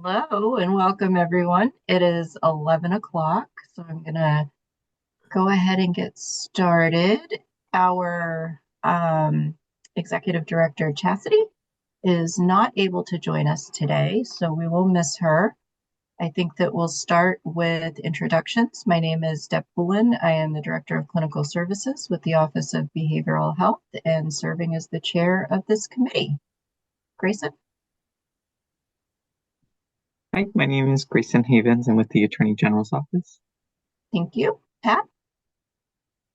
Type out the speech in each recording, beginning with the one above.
Hello and welcome everyone. It is 11 o'clock, so I'm gonna go ahead and get started. Our executive director, Chastity, is not able to join us today, so we will miss her. I think that we'll start with introductions. My name is Deb Poulin. I am the Director of Clinical Services with the Office of Behavioral Health and serving as the chair of this committee. Grayson? Hi, my name is Grayson Havens. I'm with the Attorney General's office. Thank you. Pat?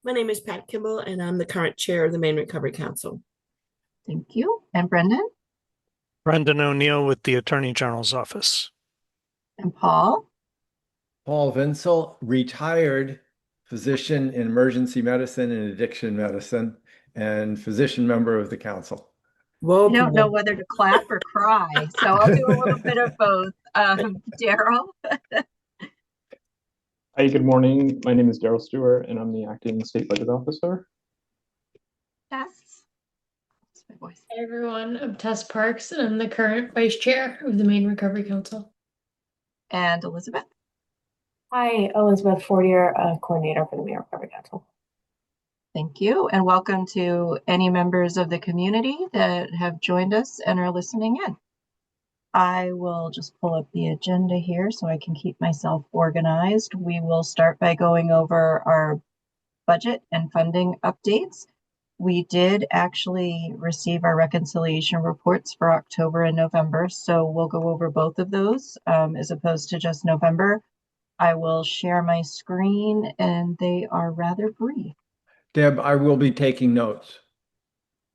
My name is Pat Kimball, and I'm the current chair of the Maine Recovery Council. Thank you. And Brendan? Brendan O'Neill with the Attorney General's office. And Paul? Paul Vinsel, retired physician in emergency medicine and addiction medicine, and physician member of the council. Whoa, I don't know Paul. whether to clap or cry, so I'll do a little bit of both. Daryl? Hi, good morning. My name is Daryl Stewart, and I'm the acting state budget officer. Tess? That's my voice. Hey everyone, I'm Tess Parks and I'm the current vice chair of the Maine Recovery Council. And Elizabeth? Hi, Elizabeth Fortier, coordinator for the Maine Recovery Council. Thank you, and welcome to any members of the community that have joined us and are listening in. I will just pull up the agenda here so I can keep myself organized. We will start by going over our budget and funding updates. We did actually receive our reconciliation reports for October and November, so we'll go over both of those as opposed to just November. I will share my screen and they are rather brief. Deb, I will be taking notes.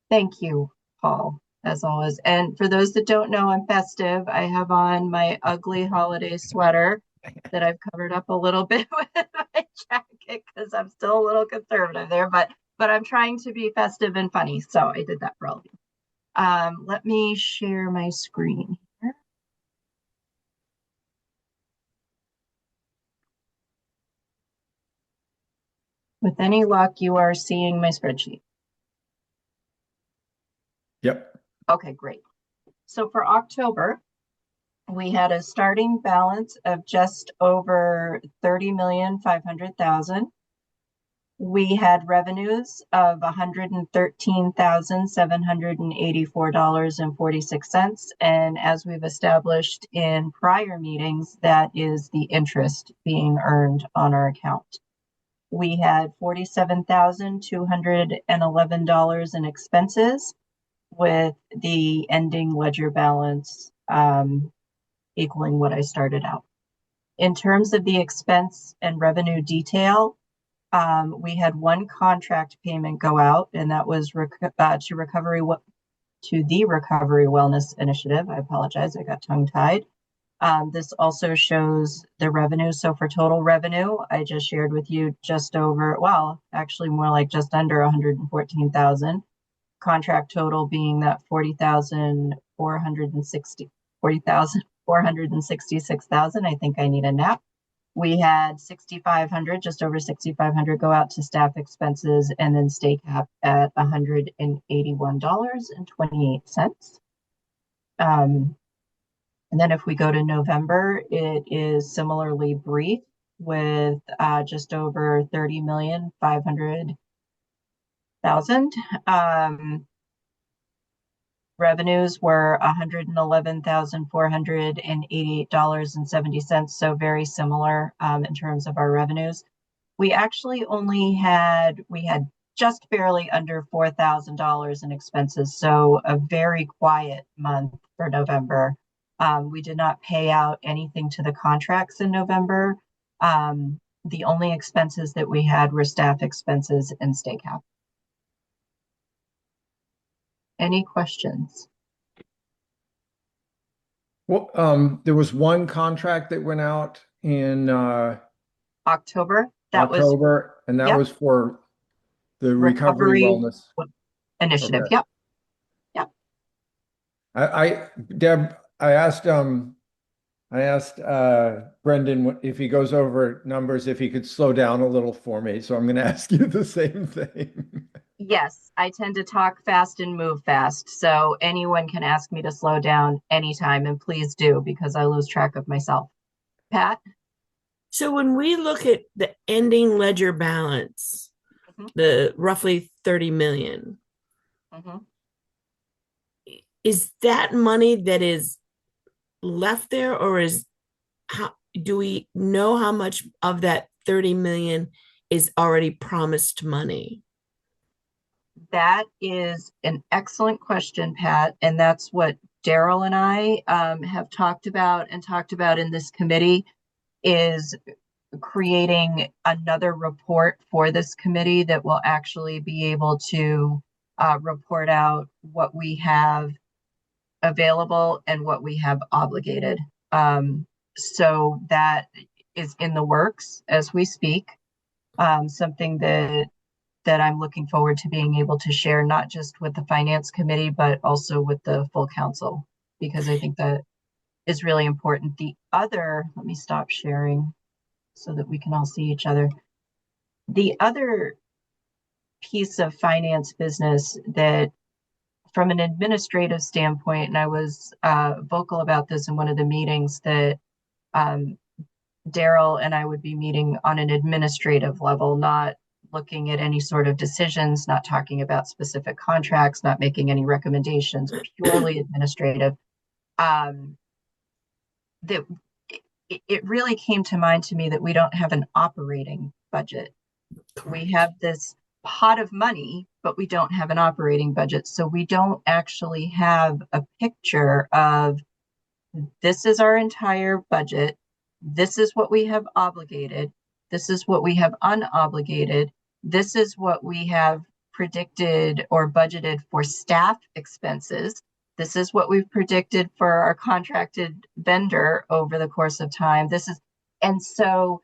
Thank you, Paul, as always. And for those that don't know, I'm festive. I have on my ugly holiday sweater that I've covered up a little bit with my jacket because I'm still a little conservative there, but I'm trying to be festive and funny. So I did that for all of you. Let me share my screen here. With any luck, you are seeing my spreadsheet. Yep. Okay, great. So for October, we had a starting balance of just over 30,500,000. We had revenues of $113,784.46. And as we've established in prior meetings, that is the interest being earned on our account. We had $47,211 in expenses, with the ending ledger balance equaling what I started out. In terms of the expense and revenue detail, we had one contract payment go out, and that was to the Recovery Wellness Initiative. I apologize, I got tongue-tied. This also shows the revenue. So for total revenue, I just shared with you just over, well, actually more like just under 114,000. Contract total being that 40,466,000. I think I need a nap. We had 6,500, just over 6,500 go out to staff expenses, and then stay cap at $181.28. And then if we go to November, it is similarly brief with just over 30,500,000. Revenues were $111,488.70, so very similar in terms of our revenues. We actually we had just barely under $4,000 in expenses, so a very quiet month for November. We did not pay out anything to the contracts in November. The only expenses that we had were staff expenses and stay cap. Any questions? Well, there was one contract that went out in October. October, and that was for the Recovery Wellness Initiative. Okay. Yep. Deb, I asked Brendan if he goes over numbers, if he could slow down a little for me. So I'm going to ask you the same thing. Yes, I tend to talk fast and move fast. So anyone can ask me to slow down anytime, and please do because I lose track of myself. Pat? So when we look at the ending ledger balance, Mhm, the roughly 30 million, mhm. is that money that is left there, or is how do we know how much of that 30 million is already promised money? That is an excellent question, Pat. And that's what Daryl and I have talked about in this committee is creating another report for this committee that will actually be able to report out what we have available and what we have obligated. So that is in the works as we speak. Something that I'm looking forward to being able to share, not just with the finance committee, but also with the full council, because I think that is really important. The other, let me stop sharing so that we can all see each other. The other piece of finance business that from an administrative standpoint, and I was vocal about this in one of the meetings that um, Daryl and I would be meeting on an administrative level, not looking at any sort of decisions, not talking about specific contracts, not making any recommendations, purely administrative. Um, that it really came to mind to me that we don't have an operating budget. We have this pot of money, but we don't have an operating budget. So we don't actually have a picture of this is our entire budget. This is what we have obligated. This is what we have unobligated. This is what we have predicted or budgeted for staff expenses. This is what we've predicted for our contracted vendor over the course of time. And so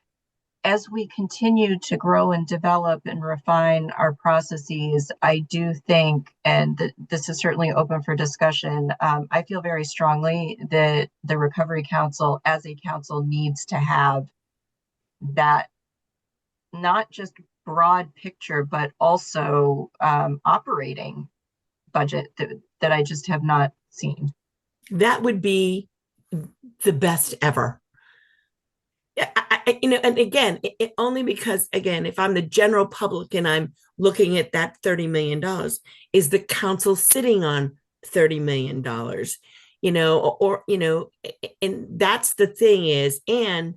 as we continue to grow and develop and refine our processes, I do think, and this is certainly open for discussion, I feel very strongly that the Recovery Council as a council needs to have that not just broad picture, but also operating budget that I just have not seen. That would be the best ever. And again, only because, again, if I'm the general public and I'm looking at that $30 million, is the council sitting on $30 million? And that's the thing is, and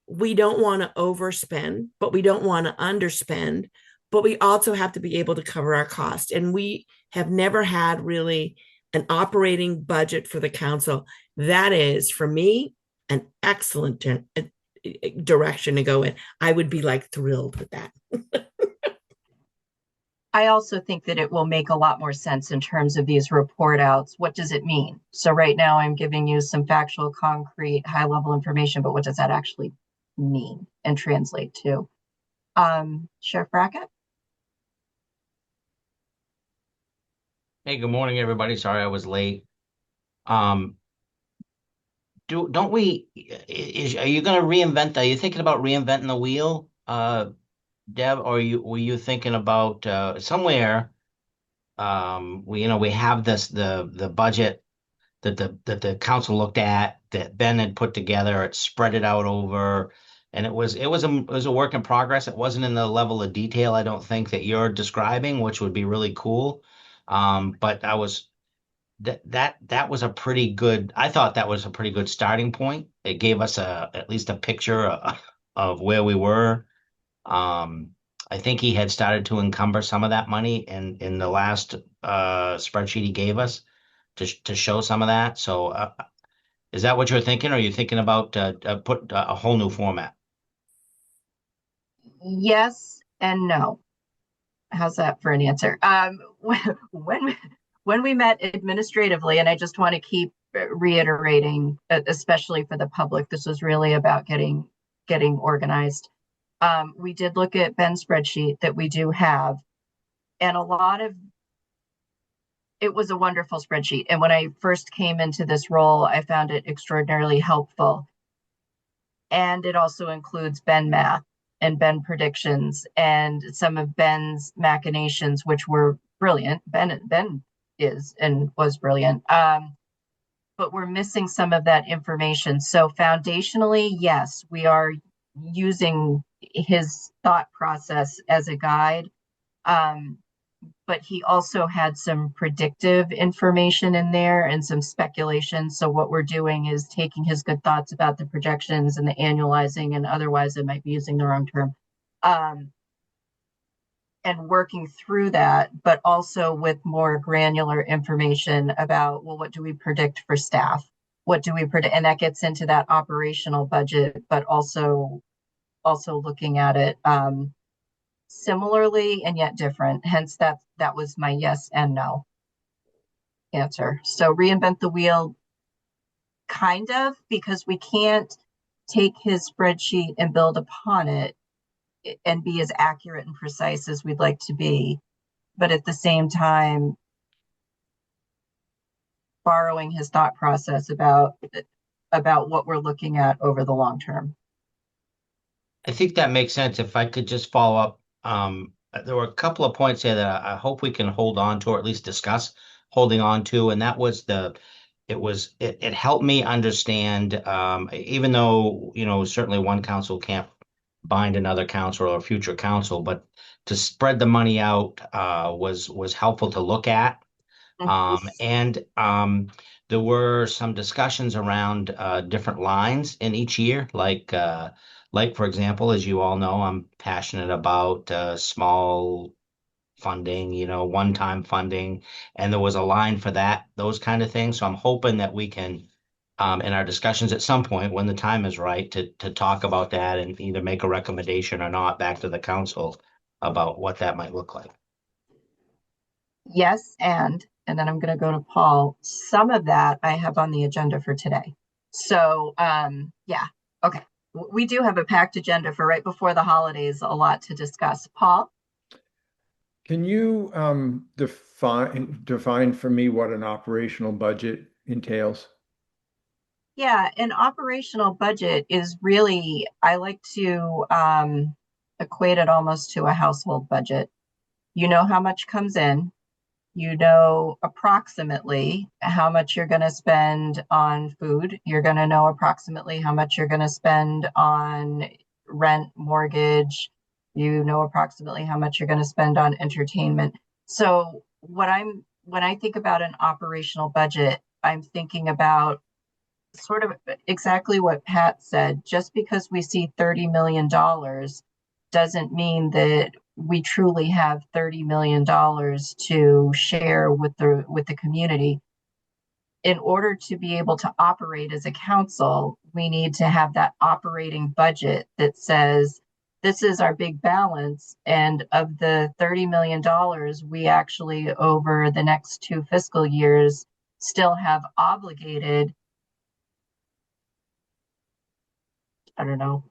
we don't want to overspend, but we don't want to underspend, but we also have to be able to cover our cost. And we have never had really an operating budget for the council. That is, for me, an excellent direction to go in. I would be like thrilled with that. I also think that it will make a lot more sense in terms of these report outs. What does it mean? So right now I'm giving you some factual, concrete, high level information, but what does that actually mean and translate to? Sheriff Brackett? Hey, good morning, everybody. Sorry I was late. Um, don't we, are you gonna reinvent, are you thinking about reinventing the wheel, Deb, or were you thinking about, somewhere, we have the budget that the council looked at, that Ben had put together, it spread it out over, and it was a work in progress. It wasn't in the level of detail, I don't think, that you're describing, which would be really cool. But that was a pretty good, I thought that was a pretty good starting point. It gave us at least a picture of where we were. Um, I think he had started to encumber some of that money in the last spreadsheet he gave us to show some of that. So is that what you're thinking? Or are you thinking about put a whole new format? Yes and no. How's that for an answer? When when we met administratively, and I just want to keep reiterating, especially for the public, this was really about getting organized. We did look at Ben's spreadsheet that we do have, and it was a wonderful spreadsheet. And when I first came into this role, I found it extraordinarily helpful. And it also includes Ben math. Ben predictions and some of Ben's machinations, which were brilliant. Ben is and was brilliant. But we're missing some of that information. So foundationally, yes, we are using his thought process as a guide. But he also had some predictive information in there and some speculation. So what we're doing is taking his good thoughts about the projections and the annualizing, and otherwise I might be using the wrong term, and working through that, but also with more granular information about, well, what do we predict for staff? What do we predict? And that gets into that operational budget, but also looking at it similarly and yet different. Hence that was my yes and no answer. So reinvent the wheel, kind of, because we can't take his spreadsheet and build upon it and be as accurate and precise as we'd like to be. But at the same time, borrowing his thought process about what we're looking at over the long term. I think that makes sense. If I could just follow up, there were a couple of points here that I hope we can hold on to, or at least discuss holding on to, and that was it helped me understand, even though, certainly one council can't bind another council or a future council, but to spread the money out was helpful to look at. And there were some discussions around different lines in each year, like for example, as you all know, I'm passionate about small funding, one-time funding, and there was a line for that, those kind of things. So I'm hoping that we can, in our discussions at some point, when the time is right, to talk about that and either make a recommendation or not back to the council about what that might look like. Yes, and then I'm going to go to Paul. Some of that I have on the agenda for today. So yeah, okay. We do have a packed agenda for right before the holidays, a lot to discuss. Paul? Can you define for me what an operational budget entails? Yeah, an operational budget is really, I like to equate it almost to a household budget. You know how much comes in, you know approximately how much you're going to spend on food. You're going to know approximately how much you're going to spend on rent, mortgage. You know approximately how much you're going to spend on entertainment. So when I think about an operational budget, I'm thinking about sort of exactly what Pat said. Just because we see $30 million doesn't mean that we truly have $30 million to share with the community. In order to be able to operate as a council, we need to have that operating budget that says, this is our big balance. And of the $30 million, we actually, over the next 2 fiscal years, still have obligated, I don't know,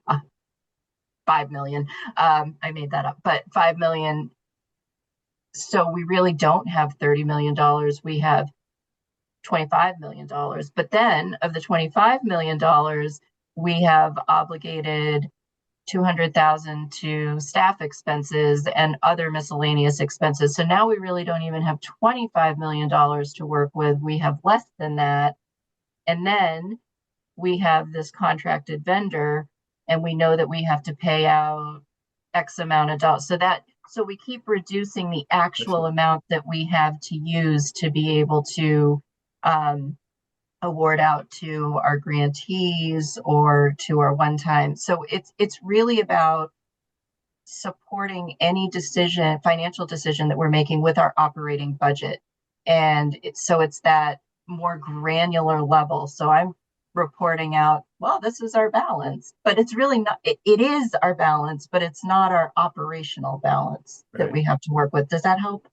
5 million. I made that up, but 5 million. So we really don't have $30 million. We have $25 million. But then of the $25 million, we have obligated 200,000 to staff expenses and other miscellaneous expenses. So now we really don't even have $25 million to work with. We have less than that. And then we have this contracted vendor, and we know that we have to pay out X amount of dollars. So we keep reducing the actual amount that we have to use to be able to award out to our grantees or to our one-time. So it's really about supporting any financial decision that we're making with our operating budget. And it's that more granular level. So I'm reporting out, well, this is our balance, but it's really not, it is our balance, but it's not our operational balance that we have to work with. Does that help?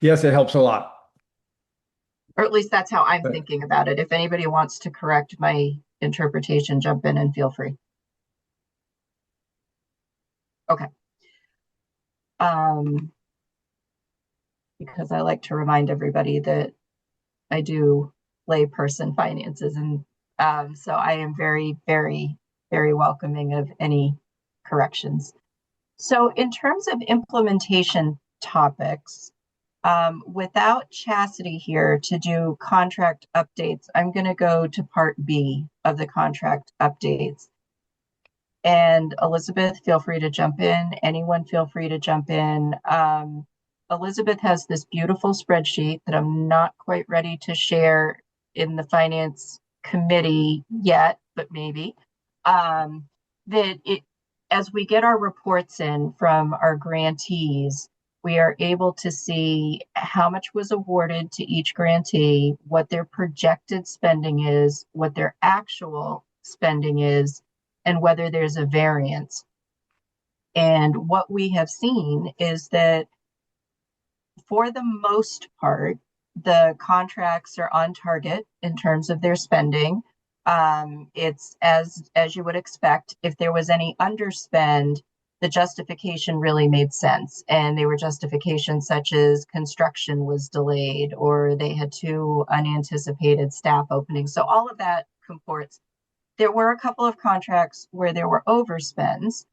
Yes, it helps a lot. Or at least that's how I'm thinking about it. If anybody wants to correct my interpretation, jump in and feel free. Okay. Because I like to remind everybody that I do layperson finances, and so I am very, very, very welcoming of any corrections. So in terms of implementation topics, without Chastity here to do contract updates, I'm going to go to part B of the contract updates. And Elizabeth, feel free to jump in. Anyone, feel free to jump in. Elizabeth has this beautiful spreadsheet that I'm not quite ready to share in the finance committee yet, but maybe. As we get our reports in from our grantees, we are able to see how much was awarded to each grantee, what their projected spending is, what their actual spending is, and whether there's a variance. And what we have seen is that for the most part, the contracts are on target in terms of their spending. It's as you would expect. If there was any underspend, the justification really made sense. And they were justifications such as construction was delayed or they had two unanticipated staff openings. So all of that comports. There were a couple of contracts where there were overspends.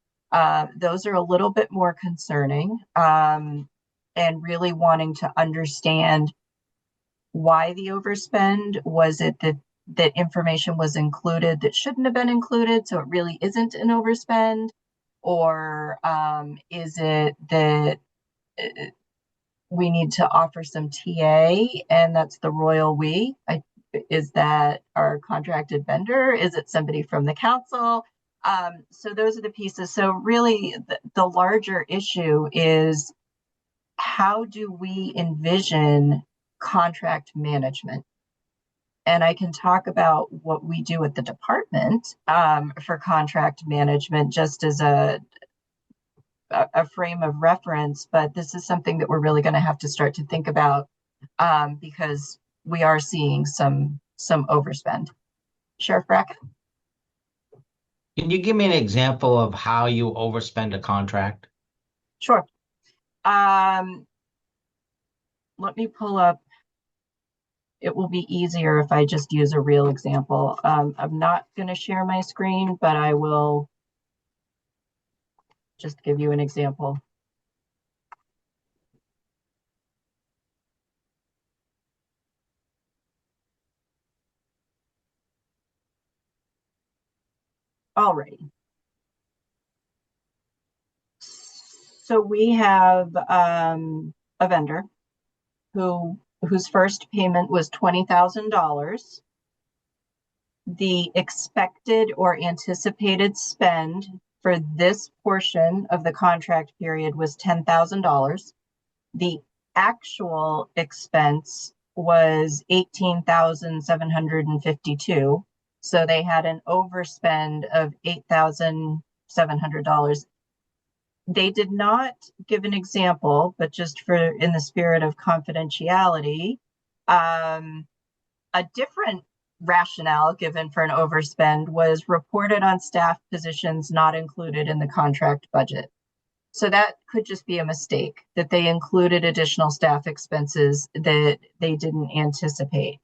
Those are a little bit more concerning, and really wanting to understand why the overspend. Was it that information was included that shouldn't have been included, so it really isn't an overspend? Or is it that we need to offer some TA, and that's the royal we? Is that our contracted vendor? Is it somebody from the council? So those are the pieces. So really, the larger issue is how do we envision contract management? And I can talk about what we do at the department for contract management just as a frame of reference, but this is something that we're really going to have to start to think about because we are seeing some overspend. Sheriff Brackett? Can you give me an example of how you overspend a contract? Sure. Let me pull up. It will be easier if I just use a real example. I'm not going to share my screen, but I will just give you an example. Alrighty. So we have a vendor whose first payment was $20,000. The expected or anticipated spend for this portion of the contract period was $10,000. The actual expense was $18,752. So they had an overspend of $8,700. They did not give an example, but just for in the spirit of confidentiality, a different rationale given for an overspend was reported on staff positions not included in the contract budget. So that could just be a mistake that they included additional staff expenses that they didn't anticipate.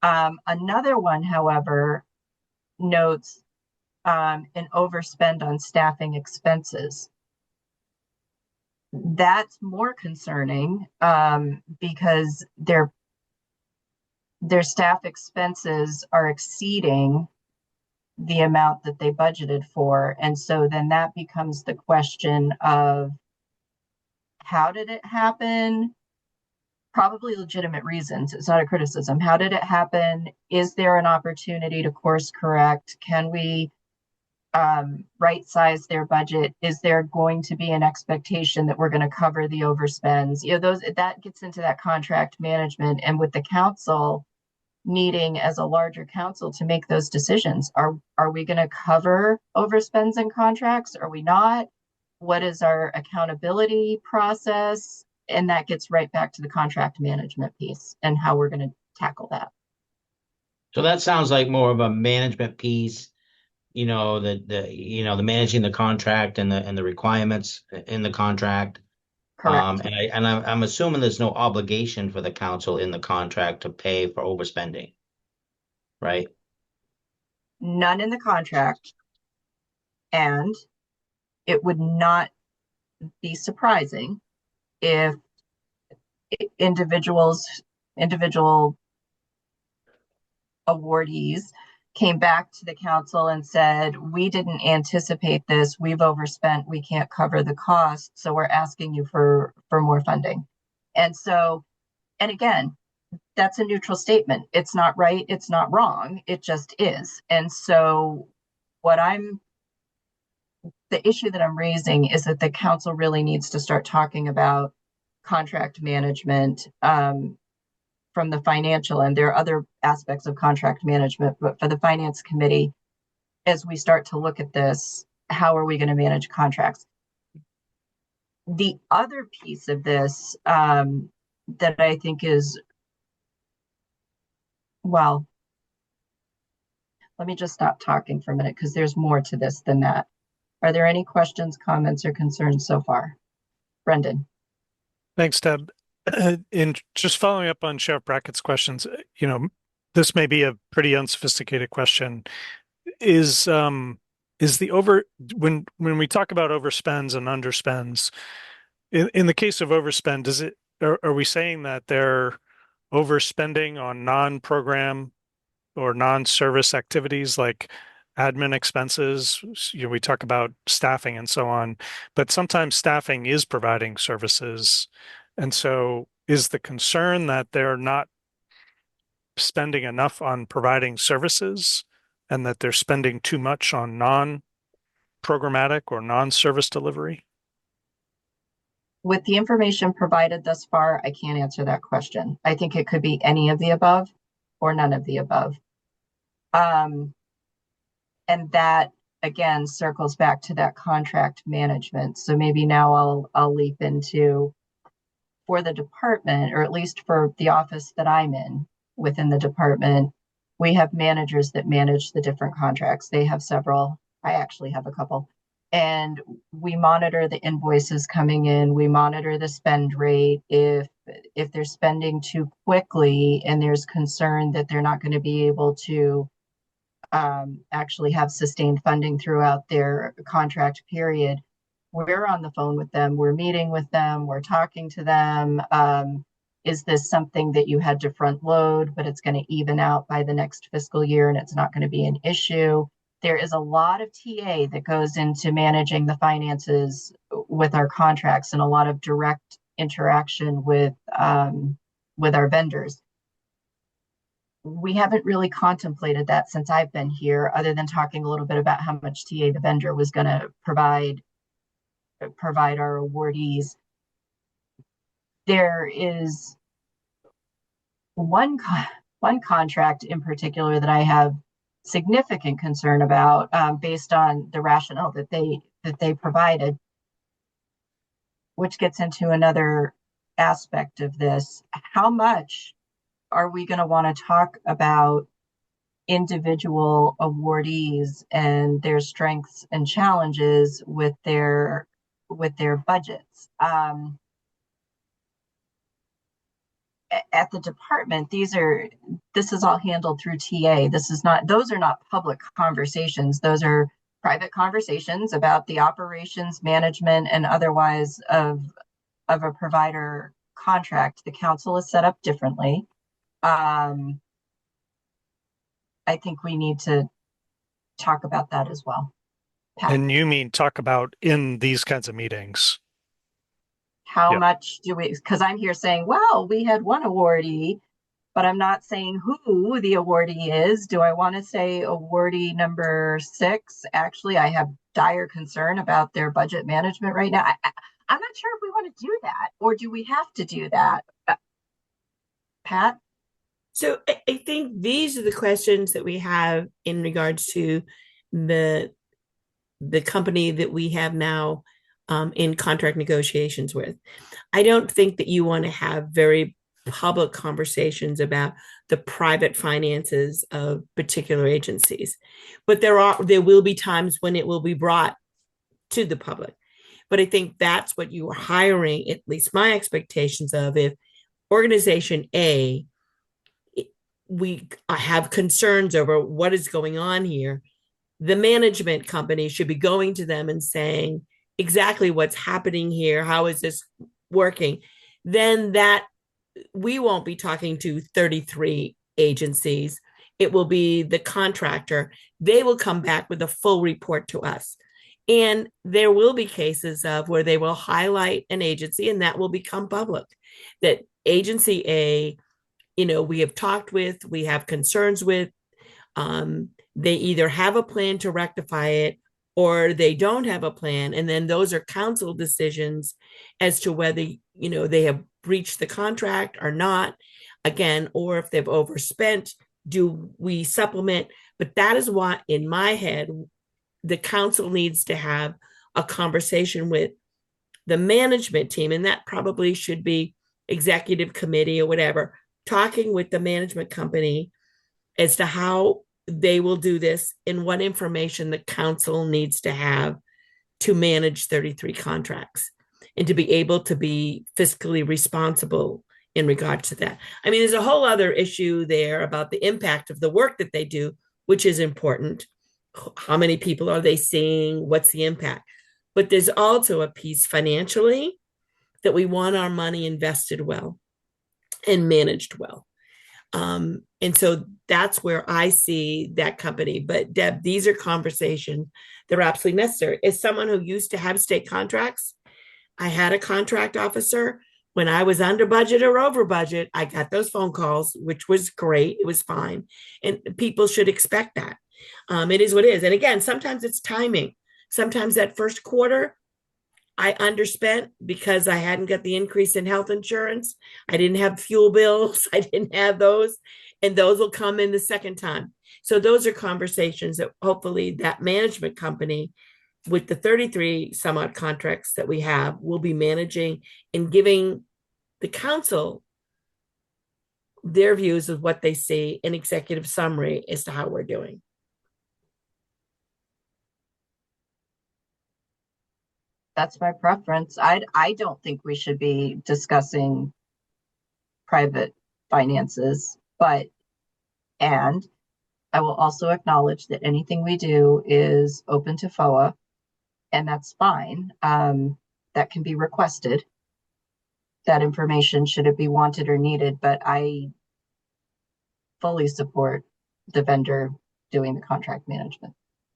Another one, however, notes an overspend on staffing expenses. That's more concerning because their staff expenses are exceeding the amount that they budgeted for. And so then that becomes the question of how did it happen? Probably legitimate reasons. It's not a criticism. How did it happen? Is there an opportunity to course correct? Can we right size their budget? Is there going to be an expectation that we're going to cover the overspends? That gets into that contract management, and with the council needing as a larger council to make those decisions. Are we going to cover overspends in contracts? Are we not? What is our accountability process? And that gets right back to the contract management piece and how we're going to tackle that. So that sounds like more of a management piece, the managing the contract and the requirements in the contract. Correct. And I'm assuming there's no obligation for the council in the contract to pay for overspending, right? None in the contract, and it would not be surprising if individual awardees came back to the council and said, we didn't anticipate this, we've overspent, we can't cover the cost, so we're asking you for more funding. And so, and again, that's a neutral statement. It's not right, it's not wrong, it just is. And so the issue that I'm raising is that the council really needs to start talking about contract management, from the financial, and there are other aspects of contract management, but for the finance committee, as we start to look at this, how are we going to manage contracts? The other piece of this, that I think is, well, let me just stop talking for a minute because there's more to this than that. Are there any questions, comments, or concerns so far? Brendan. Thanks, Deb. In just following up on Sheriff Brackett's questions, this may be a pretty unsophisticated question. Is the when we talk about overspends and underspends, in the case of overspend, are we saying that they're overspending on non-program or non-service activities like admin expenses? We talk about staffing and so on, but sometimes staffing is providing services. And so is the concern that they're not spending enough on providing services and that they're spending too much on non-programmatic or non-service delivery? With the information provided thus far, I can't answer that question. I think it could be any of the above or none of the above. And that again circles back to that contract management. So maybe now I'll leap into, for the department, or at least for the office that I'm in within the department, we have managers that manage the different contracts. They have several. I actually have a couple. And we monitor the invoices coming in. We monitor the spend rate. If they're spending too quickly and there's concern that they're not going to be able to actually have sustained funding throughout their contract period, we're on the phone with them, we're meeting with them, we're talking to them. Is this something that you had to front load, but it's going to even out by the next fiscal year and it's not going to be an issue? There is a lot of TA that goes into managing the finances with our contracts and a lot of direct interaction with our vendors. We haven't really contemplated that since I've been here, other than talking a little bit about how much TA the vendor was going to provide our awardees. There is one contract in particular that I have significant concern about, based on the rationale that they provided, which gets into another aspect of this. How much are we going to want to talk about individual awardees and their strengths and challenges with their budgets? At the department, this is all handled through TA. Those are not public conversations. Those are private conversations about the operations, management, and otherwise of a provider contract. The council is set up differently. I think we need to talk about that as well. Pat. And you mean talk about in these kinds of meetings? How much do we, because I'm here saying, well, we had one awardee, but I'm not saying who the awardee is. Do I want to say awardee number 6? Actually, I have dire concern about their budget management right now. I'm not sure if we want to do that, or do we have to do that? Pat? So I think these are the questions that we have in regards to the company that we have now in contract negotiations with. I don't think that you want to have very public conversations about the private finances of particular agencies, but there will be times when it will be brought to the public. But I think that's what you are hiring, at least my expectations of, if organization A, we have concerns over what is going on here, the management company should be going to them and saying, exactly what's happening here, how is this working, then that we won't be talking to 33 agencies. It will be the contractor. They will come back with a full report to us. And there will be cases of where they will highlight an agency and that will become public. That agency A, we have talked with, we have concerns with, they either have a plan to rectify it or they don't have a plan. And then those are council decisions as to whether, they have breached the contract or not, again, or if they've overspent, do we supplement? But that is what, in my head, the council needs to have a conversation with the management team. And that probably should be executive committee or whatever, talking with the management company as to how they will do this and what information the council needs to have to manage 33 contracts and to be able to be fiscally responsible in regard to that. I mean, there's a whole other issue there about the impact of the work that they do, which is important. How many people are they seeing? What's the impact? But there's also a piece financially that we want our money invested well and managed well. And so that's where I see that company. But Deb, these are conversations that are absolutely necessary. As someone who used to have state contracts, I had a contract officer. When I was under budget or over budget, I got those phone calls, which was great. It was fine. And people should expect that. It is what it is. And again, sometimes it's timing. Sometimes that first quarter, I underspent because I hadn't got the increase in health insurance. I didn't have fuel bills. I didn't have those. And those will come in the second time. So those are conversations that hopefully that management company with the 33 some odd contracts that we have will be managing and giving the council their views of what they see, an executive summary as to how we're doing. That's my preference. I don't think we should be discussing private finances, and I will also acknowledge that anything we do is open to FOA, and that's fine. That can be requested, that information, should it be wanted or needed, but I fully support the vendor doing the contract management.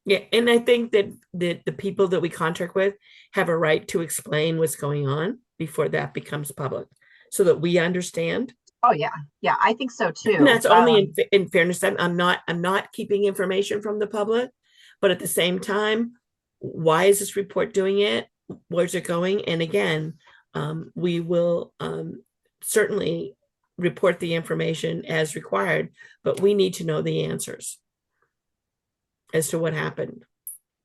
Yeah, and I think that the people that we contract with have a right to explain what's going on before that becomes public, so that we understand. Oh yeah, I think so too. And that's only in fairness. I'm not keeping information from the public, but at the same time, why is this report doing it? Where's it going? And again, we will certainly report the information as required, but we need to know the answers as to what happened.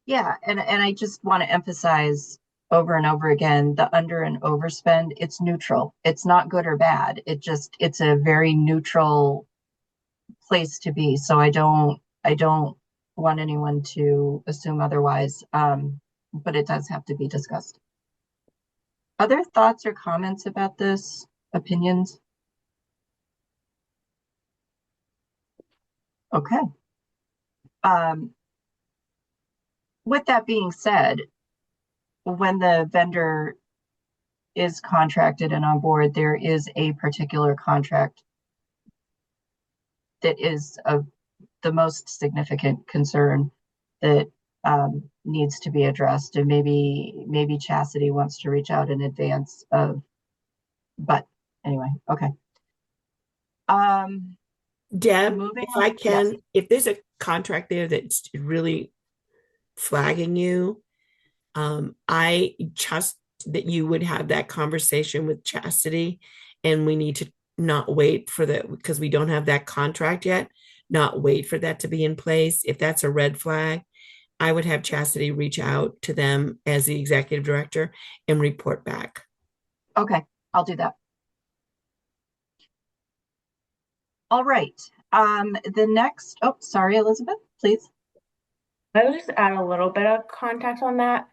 Yeah, and I just want to emphasize over and over again, the under and overspend, it's neutral. It's not good or bad. It's a very neutral place to be. So I don't want anyone to assume otherwise. But it does have to be discussed. Other thoughts or comments about this? Opinions? Okay. With that being said, when the vendor is contracted and on board, there is a particular contract that is of the most significant concern that needs to be addressed. And maybe Chastity wants to reach out in advance of, but anyway, okay. Deb, Moving if on. I can, Yes. if there's a contract there that's really flagging you, I trust that you would have that conversation with Chastity, and we need to not wait for that because we don't have that contract yet, not wait for that to be in place. If that's a red flag, I would have Chastity reach out to them as the executive director and report back. Okay, I'll do that. All right. The next, oh, sorry, Elizabeth, please. I will just add a little bit of context on that.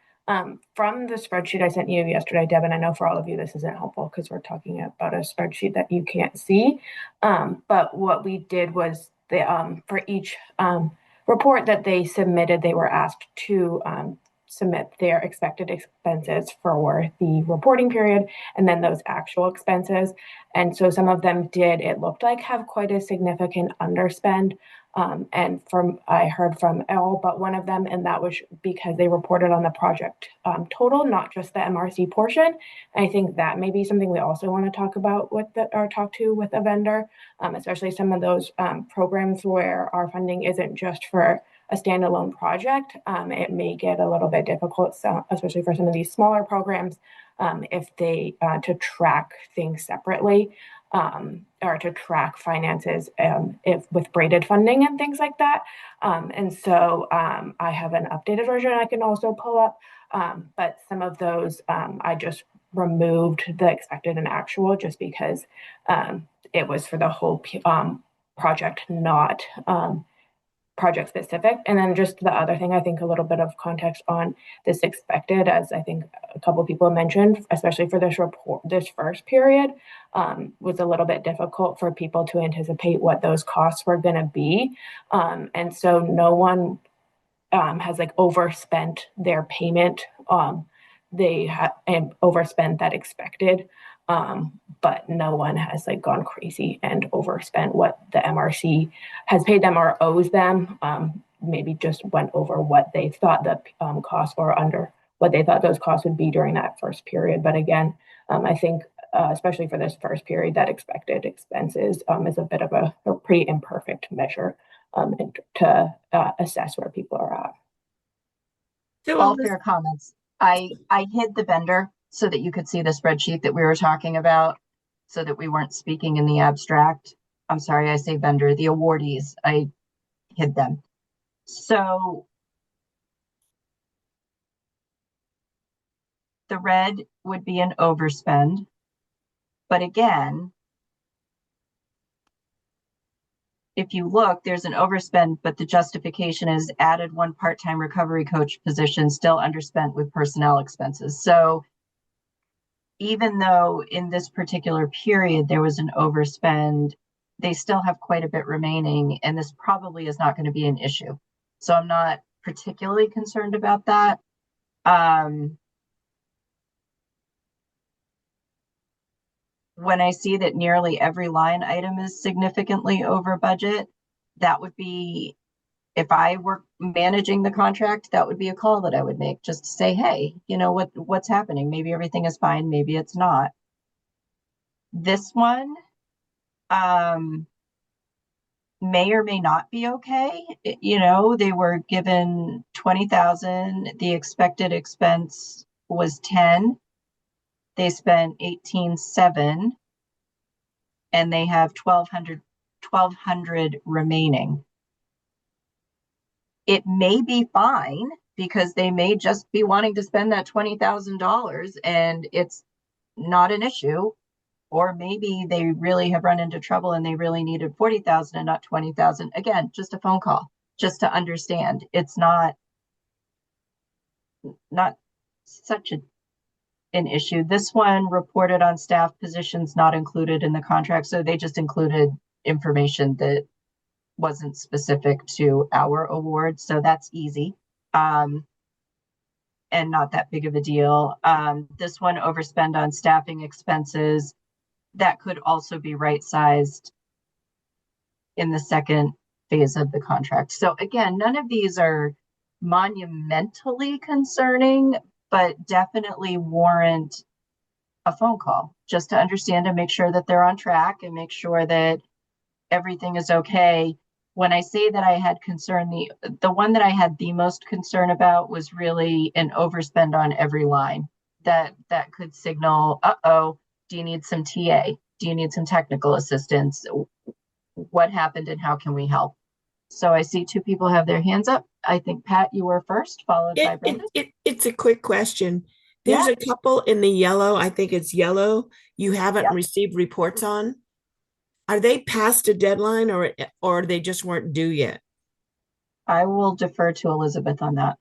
From the spreadsheet I sent you yesterday, Deb, and I know for all of you this isn't helpful because we're talking about a spreadsheet that you can't see. But what we did was for each report that they submitted, they were asked to submit their expected expenses for the reporting period and then those actual expenses. And so some of them did, it looked like, have quite a significant underspend. And I heard from all but one of them, and that was because they reported on the project total, not just the MRC portion. And I think that may be something we also want to talk about with a vendor, especially some of those programs where our funding isn't just for a standalone project. It may get a little bit difficult, so, especially for some of these smaller programs, if they to track things separately. Or to track finances if with braided funding and things like that. And so I have an updated version I can also pull up, but some of those I just removed the expected and actual just because it was for the whole project, not project specific. And then just the other thing, I think a little bit of context on this expected, as I think a couple of people mentioned, especially for this report, this first period, was a little bit difficult for people to anticipate what those costs were going to be. And so no one has like overspent their payment. They have overspent that expected, but no one has like gone crazy and overspent what the MRC has paid them or owes them. Maybe just went over what they thought the costs or under what they thought those costs would be during that first period. But again, I think especially for this first period, that expected expenses is a bit of a pretty imperfect measure to assess where people are at. So All fair comments. I hid the vendor so that you could see the spreadsheet that we were talking about, so that we weren't speaking in the abstract. I'm sorry, I say vendor, the awardees, I hid them. So the red would be an overspend. But again, if you look, there's an overspend, but the justification is added one part-time recovery coach position, still underspent with personnel expenses. So even though in this particular period there was an overspend, they still have quite a bit remaining, and this probably is not going to be an issue. So I'm not particularly concerned about that. When I see that nearly every line item is significantly over budget, that would be, if I were managing the contract, that would be a call that I would make, just to say, hey, you know, what's happening? Maybe everything is fine, maybe it's not. This one may or may not be okay. You know, they were given 20,000, the expected expense was 10. They spent 18,700, and they have 1,200 remaining. It may be fine because they may just be wanting to spend that $20,000 and it's not an issue. Or maybe they really have run into trouble and they really needed 40,000 and not 20,000. Again, just a phone call, just to understand. It's not such an issue. This one reported on staff positions not included in the contract. So they just included information that wasn't specific to our award. So that's easy. And not that big of a deal. This one, overspend on staffing expenses, that could also be right-sized in the second phase of the contract. So again, none of these are monumentally concerning, but definitely warrant a phone call just to understand and make sure that they're on track and make sure that everything is okay. When I say that I had concern, the one that I had the most concern about was really an overspend on every line. That could signal, uh-oh, do you need some TA? Do you need some technical assistance? What happened and how can we help? So I see two people have their hands up. I think, Pat, you were first, followed by Brenda. It's a quick question. There's a couple in the yellow, I think it's yellow, you haven't received reports on. Are they past a deadline or they just weren't due yet? I will defer to Elizabeth on that.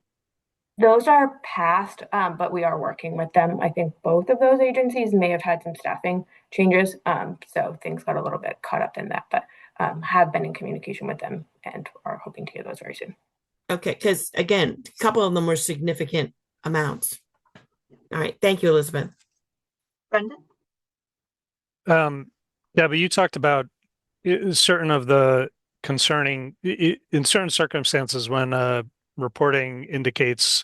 Those are past, but we are working with them. I think both of those agencies may have had some staffing changes, so things got a little bit caught up in that, but have been in communication with them and are hoping to get those very soon. Okay, because again, a couple of them were significant amounts. All right. Thank you, Elizabeth. Brendan? Yeah, but you talked about certain of the concerning in certain circumstances when reporting indicates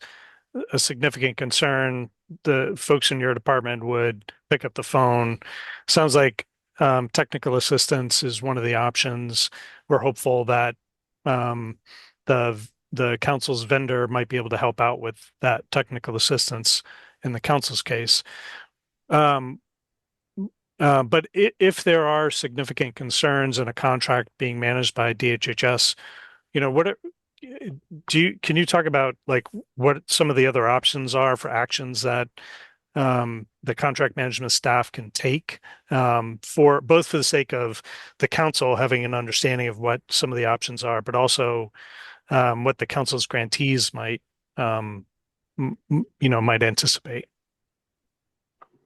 a significant concern, the folks in your department would pick up the phone. Sounds like technical assistance is one of the options. We're hopeful that um, the council's vendor might be able to help out with that technical assistance in the council's case. Um, but if there are significant concerns in a contract being managed by DHHS, what can you talk about like what some of the other options are for actions that the contract management staff can take for both for the sake of the council having an understanding of what some of the options are, but also what the council's grantees might might anticipate.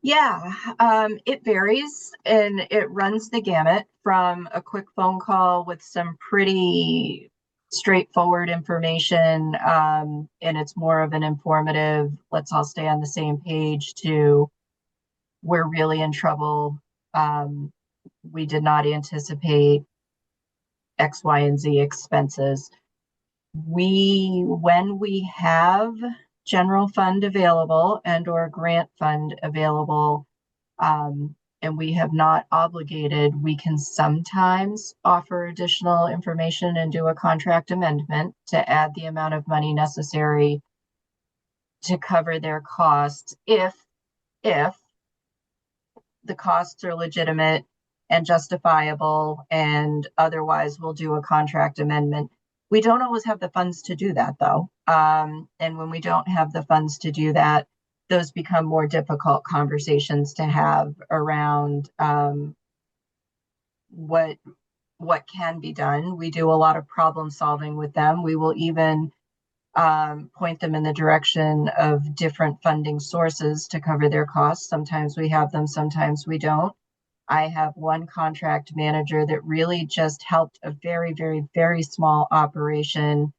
Yeah, it varies and it runs the gamut from a quick phone call with some pretty straightforward information, and it's more of an informative, let's all stay on the same page, to we're really in trouble. We did not anticipate X, Y, and Z expenses. When we have general fund available and or grant fund available, and we have not obligated, we can sometimes offer additional information and do a contract amendment to add the amount of money necessary to cover their costs if the costs are legitimate and justifiable, and otherwise we'll do a contract amendment. We don't always have the funds to do that, though. And when we don't have the funds to do that, those become more difficult conversations to have around what can be done. We do a lot of problem solving with them. We will even point them in the direction of different funding sources to cover their costs. Sometimes we have them, sometimes we don't. I have one contract manager that really just helped a very, very, very small operation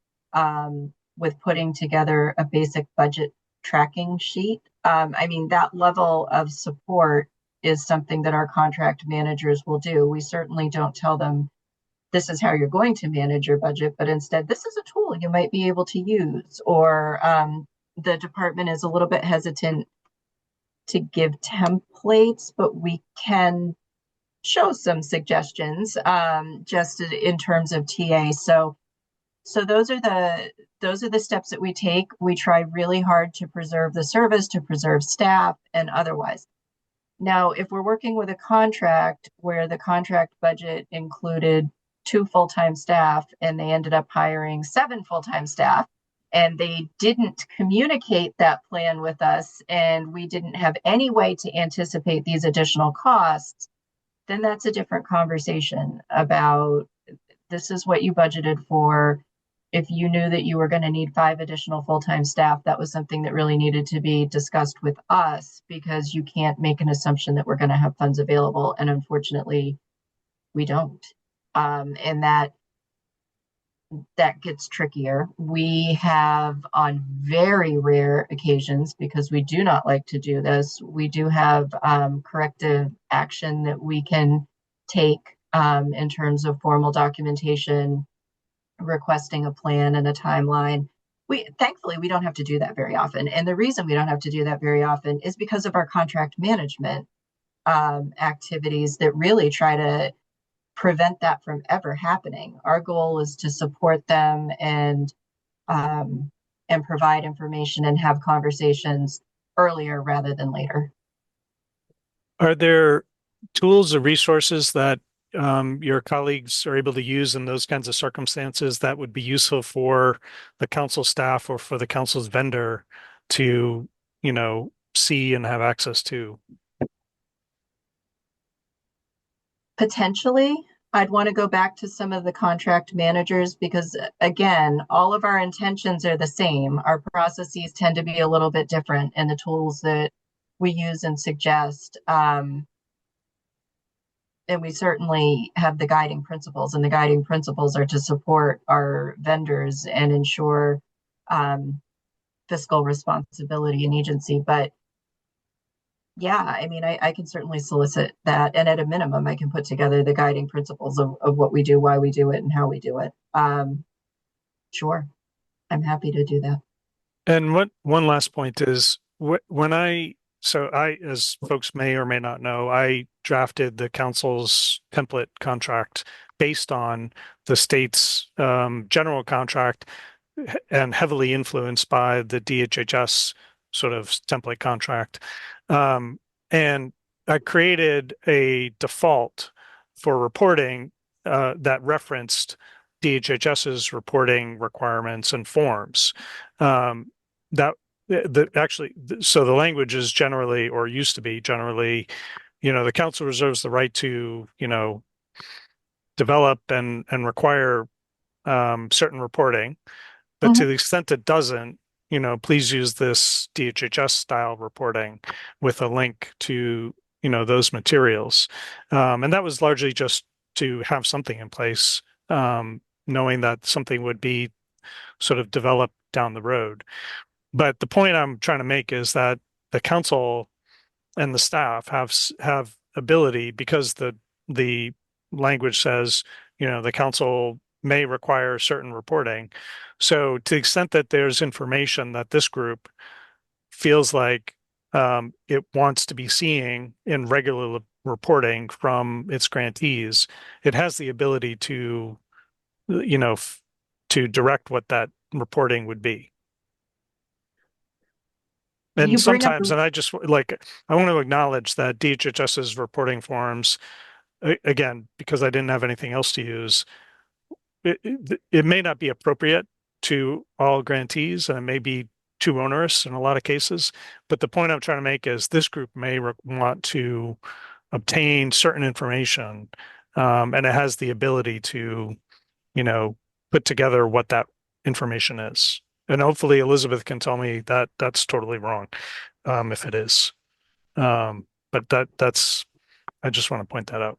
with putting together a basic budget tracking sheet. I mean, that level of support is something that our contract managers will do. We certainly don't tell them this is how you're going to manage your budget, but instead, this is a tool you might be able to use. Or the department is a little bit hesitant to give templates, but we can show some suggestions just in terms of TA. So those are the steps that we take. We try really hard to preserve the service, to preserve staff, and otherwise. Now, if we're working with a contract where the contract budget included 2 full-time staff and they ended up hiring 7 full-time staff, and they didn't communicate that plan with us, and we didn't have any way to anticipate these additional costs, then that's a different conversation about this is what you budgeted for. If you knew that you were going to need 5 additional full-time staff, that was something that really needed to be discussed with us, because you can't make an assumption that we're going to have funds available. And unfortunately, we don't. And that gets trickier. We have, on very rare occasions, because we do not like to do this, we do have corrective action that we can take in terms of formal documentation, requesting a plan and a timeline. Thankfully, we don't have to do that very often. And the reason we don't have to do that very often is because of our contract management activities that really try to prevent that from ever happening. Our goal is to support them and provide information and have conversations earlier rather than later. Are there tools or resources that your colleagues are able to use in those kinds of circumstances that would be useful for the council staff or for the council's vendor to, see and have access to? Potentially, I'd want to go back to some of the contract managers because, again, all of our intentions are the same. Our processes tend to be a little bit different, and the tools that we use and suggest. And we certainly have the guiding principles, and the guiding principles are to support our vendors and ensure fiscal responsibility and agency. But yeah, I mean, I can certainly solicit that. And at a minimum, I can put together the guiding principles of what we do, why we do it, and how we do it. Sure, I'm happy to do that. And what one last point is when as folks may or may not know, I drafted the council's template contract based on the state's general contract and heavily influenced by the DHHS sort of template contract. And I created a default for reporting that referenced DHHS's reporting requirements and forms. That actually, so the language is generally, or used to be generally, the council reserves the right to, develop and require certain reporting. But to the extent it doesn't, please use this DHHS style reporting with a link to, those materials. And that was largely just to have something in place, knowing that something would be sort of developed down the road. But the point I'm trying to make is that the council and the staff have ability, because the language says, the council may require certain reporting. So to the extent that there's information that this group feels like it wants to be seeing in regular reporting from its grantees, it has the ability to, to direct what that reporting would be. And sometimes, and I just I want to acknowledge that DHHS's reporting forms, again, because I didn't have anything else to use, it may not be appropriate to all grantees, and it may be too onerous in a lot of cases. But the point I'm trying to make is this group may want to obtain certain information, and it has the ability to, put together what that information is. And hopefully Elizabeth can tell me that that's totally wrong, if it is. But that's I just want to point that out.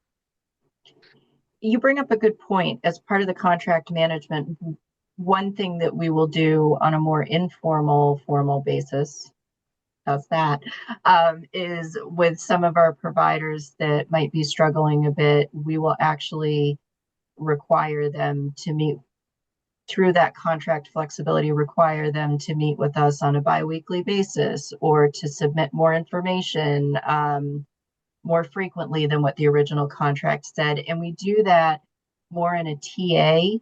You bring up a good point. As part of the contract management, one thing that we will do on a more informal, formal basis, how's that, is with some of our providers that might be struggling a bit, we will actually require them to meet through that contract flexibility, require them to meet with us on a biweekly basis or to submit more information more frequently than what the original contract said. And we do that more in a TA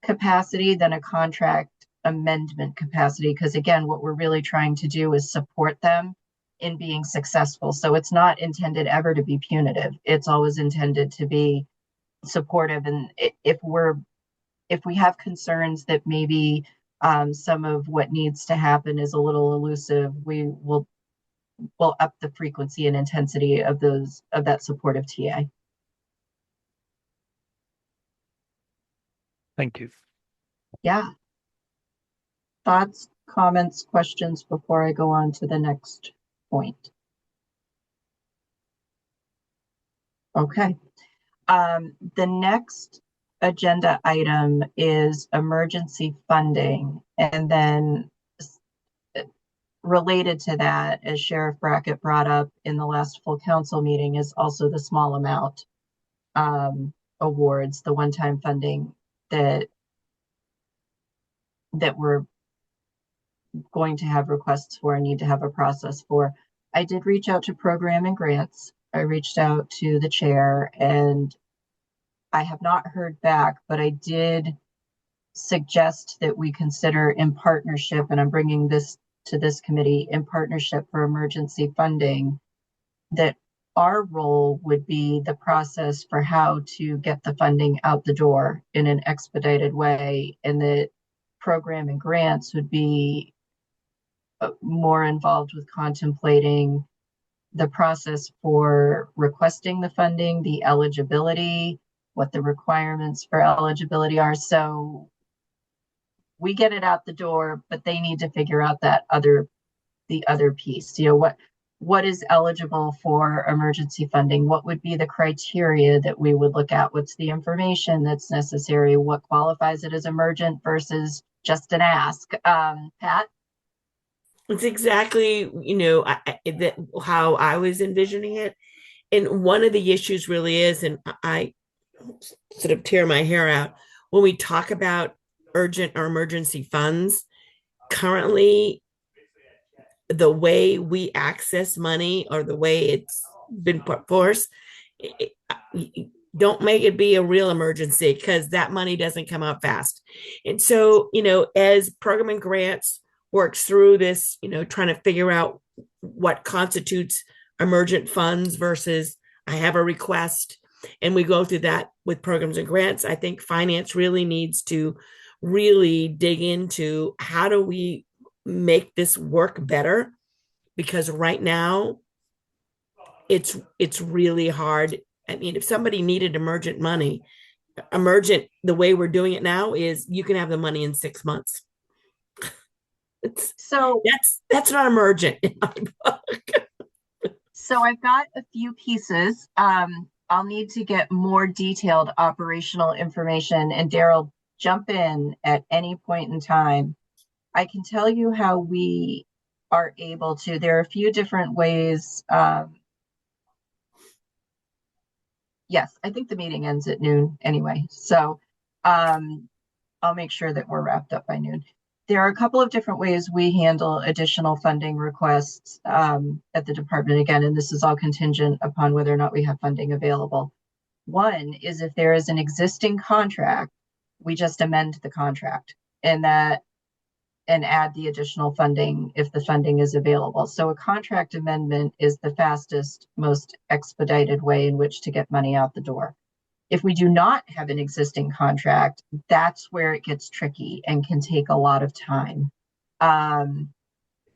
capacity than a contract amendment capacity, because again, what we're really trying to do is support them in being successful. So it's not intended ever to be punitive. It's always intended to be supportive. And if we have concerns that maybe some of what needs to happen is a little elusive, we'll up the frequency and intensity of that supportive TA. Thank you. Yeah. Thoughts, comments, questions before I go on to the next point? Okay. The next agenda item is emergency funding. And then related to that, as Sheriff Brackett brought up in the last full council meeting, is also the small amount awards, the one-time funding that we're going to have requests for and need to have a process for. I did reach out to program and grants. I reached out to the chair and I have not heard back, but I did suggest that we consider in partnership, and I'm bringing this to this committee, in partnership for emergency funding, that our role would be the process for how to get the funding out the door in an expedited way, and that program and grants would be more involved with contemplating the process for requesting the funding, the eligibility, what the requirements for eligibility are. So we get it out the door, but they need to figure out the other piece. What is eligible for emergency funding? What would be the criteria that we would look at? What's the information that's necessary? What qualifies it as emergent versus just an ask? Pat? It's exactly, how I was envisioning it. And one of the issues really is, and I sort of tear my hair out when we talk about urgent or emergency funds. Currently, the way we access money or the way it's been put forth, it, don't make it be a real emergency because that money doesn't come out fast. And so, as program and grants works through this, trying to figure out what constitutes emergent funds versus I have a request, and we go through that with programs and grants, I think finance really needs to really dig into how do we make this work better, because right now it's really hard. I mean, if somebody needed emergent money, emergent, the way we're doing it now is you can have the money in 6 months. So that's not emergent in my book. So I've got a few pieces. I'll need to get more detailed operational information, and Daryl, jump in at any point in time. I can tell you how we are able to. There are a few different ways. Yes, I think the meeting ends at noon anyway. So I'll make sure that we're wrapped up by noon. There are a couple of different ways we handle additional funding requests at the department again, and this is all contingent upon whether or not we have funding available. One is if there is an existing contract, we just amend the contract and add the additional funding if the funding is available. So a contract amendment is the fastest, most expedited way in which to get money out the door. If we do not have an existing contract, that's where it gets tricky and can take a lot of time.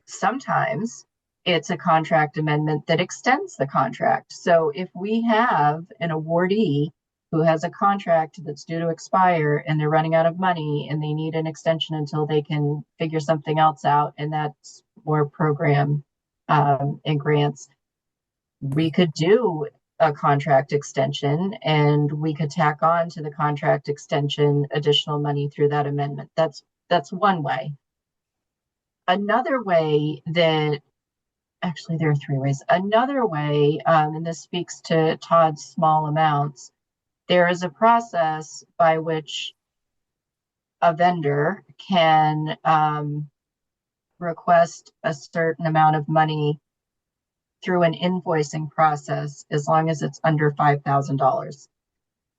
Sometimes it's a contract amendment that extends the contract. So if we have an awardee who has a contract that's due to expire and they're running out of money and they need an extension until they can figure something else out, and that's more program and grants, we could do a contract extension and we could tack on to the contract extension additional money through that amendment. That's one way. Another way that actually there are three ways. Another way, and this speaks to Todd's small amounts, there is a process by which a vendor can request a certain amount of money through an invoicing process as long as it's under $5,000,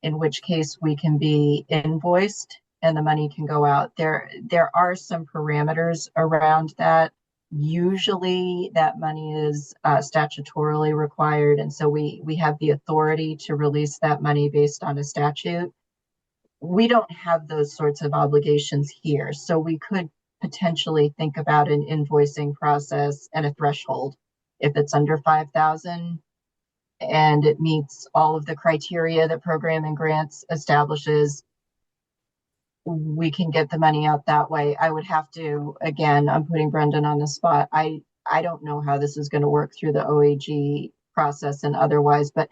in which case we can be invoiced and the money can go out. There are some parameters around that. Usually that money is statutorily required, and so we have the authority to release that money based on a statute. We don't have those sorts of obligations here, so we could potentially think about an invoicing process and a threshold. If it's under 5,000 and it meets all of the criteria that program and grants establishes, we can get the money out that way. I would have to, again, I'm putting Brendan on the spot. I don't know how this is going to work through the OAG process and otherwise, but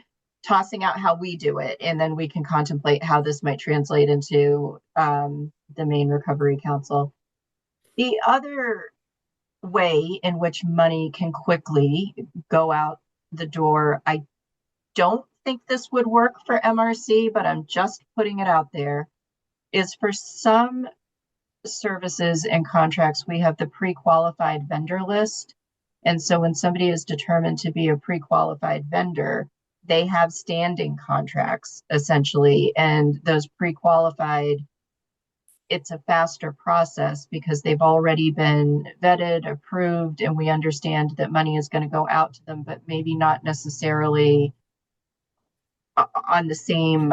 tossing out how we do it, and then we can contemplate how this might translate into the Maine Recovery Council. The other way in which money can quickly go out the door, I don't think this would work for MRC, but I'm just putting it out there, is for some services and contracts, we have the pre-qualified vendor list. And so when somebody is determined to be a pre-qualified vendor, they have standing contracts essentially. And those pre-qualified, it's a faster process because they've already been vetted, approved, and we understand that money is going to go out to them, but maybe not necessarily on the same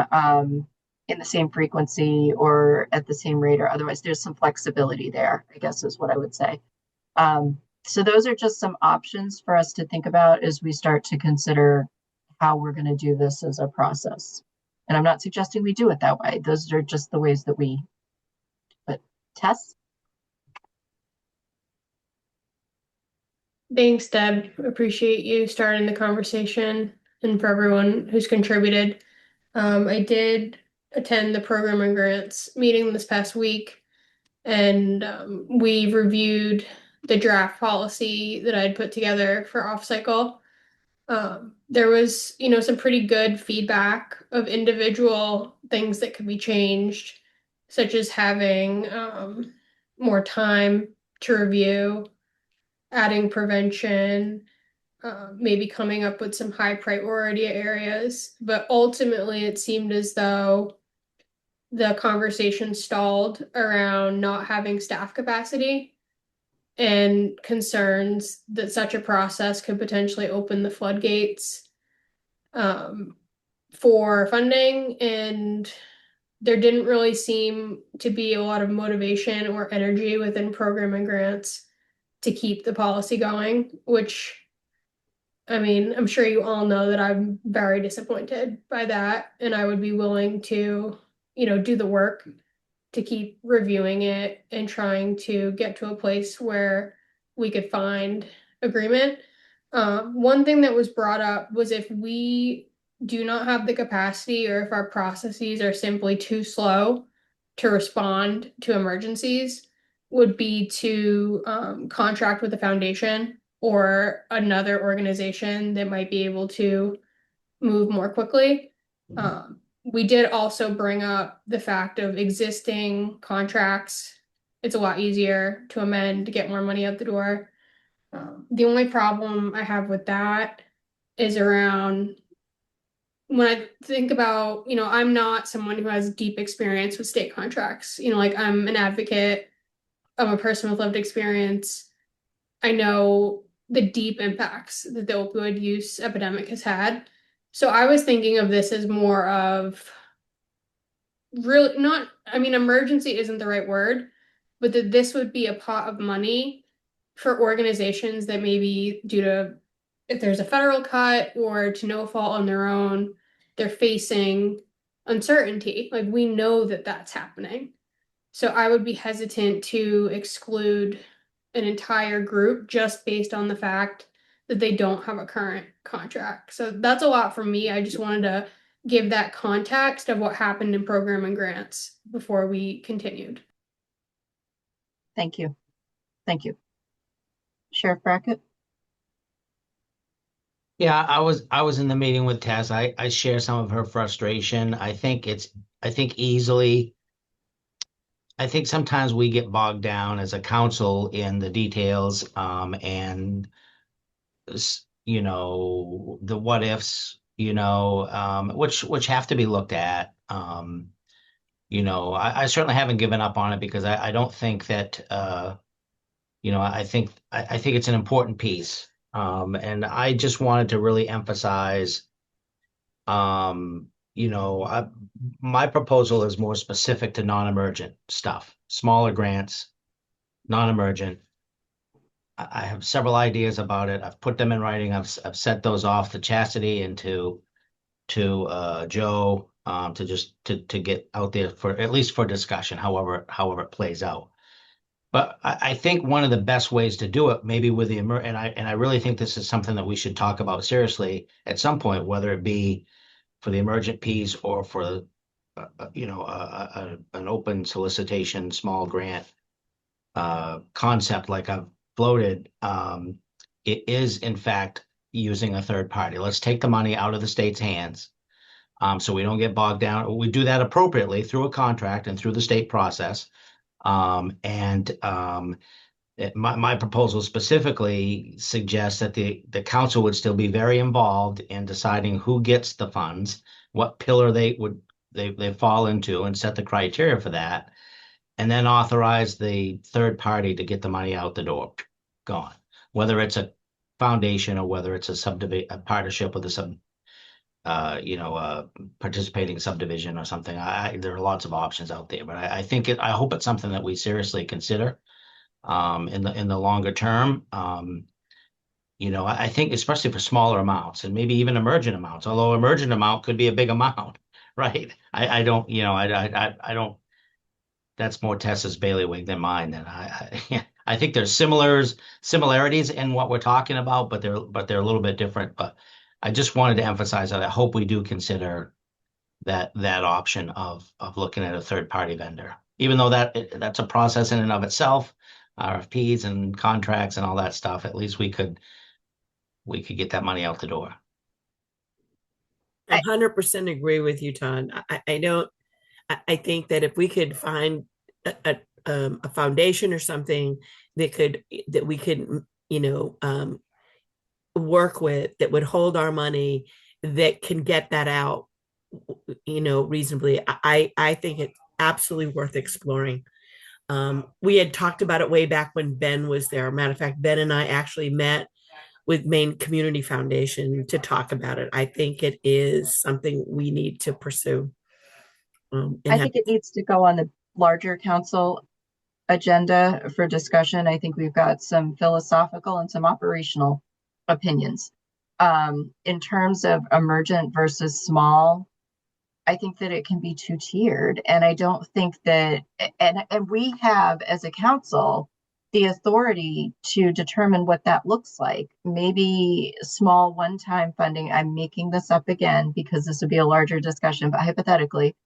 in the same frequency or at the same rate or otherwise. There's some flexibility there, I guess is what I would say. So those are just some options for us to think about as we start to consider how we're going to do this as a process. And I'm not suggesting we do it that way. Those are just the ways that we, but Tess? Thanks, Deb. Appreciate you starting the conversation and for everyone who's contributed. I did attend the program and grants meeting this past week, and we reviewed the draft policy that I'd put together for off cycle. There was, some pretty good feedback of individual things that could be changed, such as having more time to review, adding prevention, maybe coming up with some high priority areas. But ultimately, it seemed as though the conversation stalled around not having staff capacity and concerns that such a process could potentially open the floodgates um, for funding. And there didn't really seem to be a lot of motivation or energy within program and grants to keep the policy going, which I mean, I'm sure you all know that I'm very disappointed by that, and I would be willing to, do the work to keep reviewing it and trying to get to a place where we could find agreement. One thing that was brought up was if we do not have the capacity or if our processes are simply too slow to respond to emergencies, would be to contract with the foundation or another organization that might be able to move more quickly. We did also bring up the fact of existing contracts. It's a lot easier to amend to get more money out the door. The only problem I have with that is around when I think about, I'm not someone who has deep experience with state contracts. Like I'm an advocate, I'm a person with lived experience. I know the deep impacts that the opioid use epidemic has had. So I was thinking of this as more of really not, I mean, emergency isn't the right word, but that this would be a pot of money for organizations that maybe due to if there's a federal cut or to no fault on their own, they're facing uncertainty. Like we know that that's happening. So I would be hesitant to exclude an entire group just based on the fact that they don't have a current contract. So that's a lot for me. I just wanted to give that context of what happened in program and grants before we continued. Thank you. Thank you. Sheriff Brackett? Yeah, I was in the meeting with Tess. I share some of her frustration. I think sometimes we get bogged down as a council in the details, and the what ifs, which have to be looked at. I certainly haven't given up on it because I don't think that I think it's an important piece. And I just wanted to really emphasize, my proposal is more specific to non-emergent stuff, smaller grants, non-emergent. I have several ideas about it. I've put them in writing. I've sent those off to Chastity and to Joe, to get out there for at least for discussion, however it plays out. But I think one of the best ways to do it, maybe with and I really think this is something that we should talk about seriously at some point, whether it be for the emergent piece or for an open solicitation, small grant concept like I've floated. It is in fact using a third party. Let's take the money out of the state's hands, so we don't get bogged down. We do that appropriately through a contract and through the state process. My proposal specifically suggests that the council would still be very involved in deciding who gets the funds, what pillar they fall into, and set the criteria for that, and then authorize the third party to get the money out the door, gone. Whether it's a foundation or whether it's a partnership with participating subdivision or something. There are lots of options out there, but I hope it's something that we seriously consider in the longer term. I think especially for smaller amounts and maybe even emergent amounts, although emergent amount could be a big amount, right? I don't, I don't, that's more Tessa's bailiwick than mine. And I think there's similarities in what we're talking about, but they're a little bit different. But I just wanted to emphasize that I hope we do consider that option of looking at a third party vendor, even though that's a process in and of itself. RFPs and contracts and all that stuff, at least we could get that money out the door. I 100% agree with you, Todd. I don't. I think that if we could find a foundation or something that we could work with that would hold our money that can get that out reasonably, I think it's absolutely worth exploring. We had talked about it way back when Ben was there. Matter of fact, Ben and I actually met with Maine Community Foundation to talk about it. I think it is something we need to pursue. I think it needs to go on the larger council agenda for discussion. I think we've got some philosophical and some operational opinions. In terms of emergent versus small, I think that it can be two-tiered. And I don't think that, and we have as a council the authority to determine what that looks like. Maybe small one-time funding, I'm making this up again because this would be a larger discussion, but hypothetically,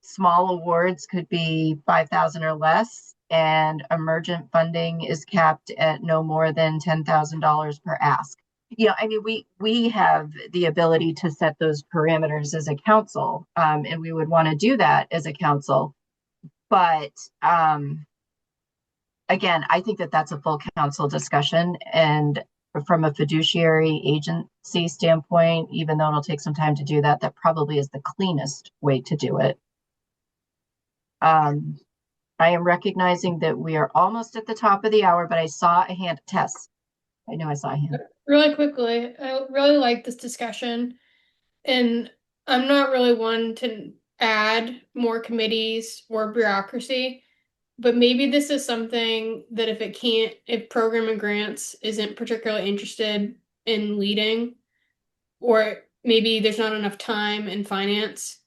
small awards could be 5,000 or less, and emergent funding is capped at no more than $10,000 per ask. I mean, we have the ability to set those parameters as a council, and we would want to do that as a council. But again, I think that that's a full council discussion, and from a fiduciary agency standpoint, even though it'll take some time to do that, that probably is the cleanest way to do it. I am recognizing that we are almost at the top of the hour, but I saw a hand. Tess, I know I saw a hand. Really quickly, I really like this discussion, and I'm not really one to add more committees or bureaucracy, but maybe this is something that if program and grants isn't particularly interested in leading, or maybe there's not enough time and finance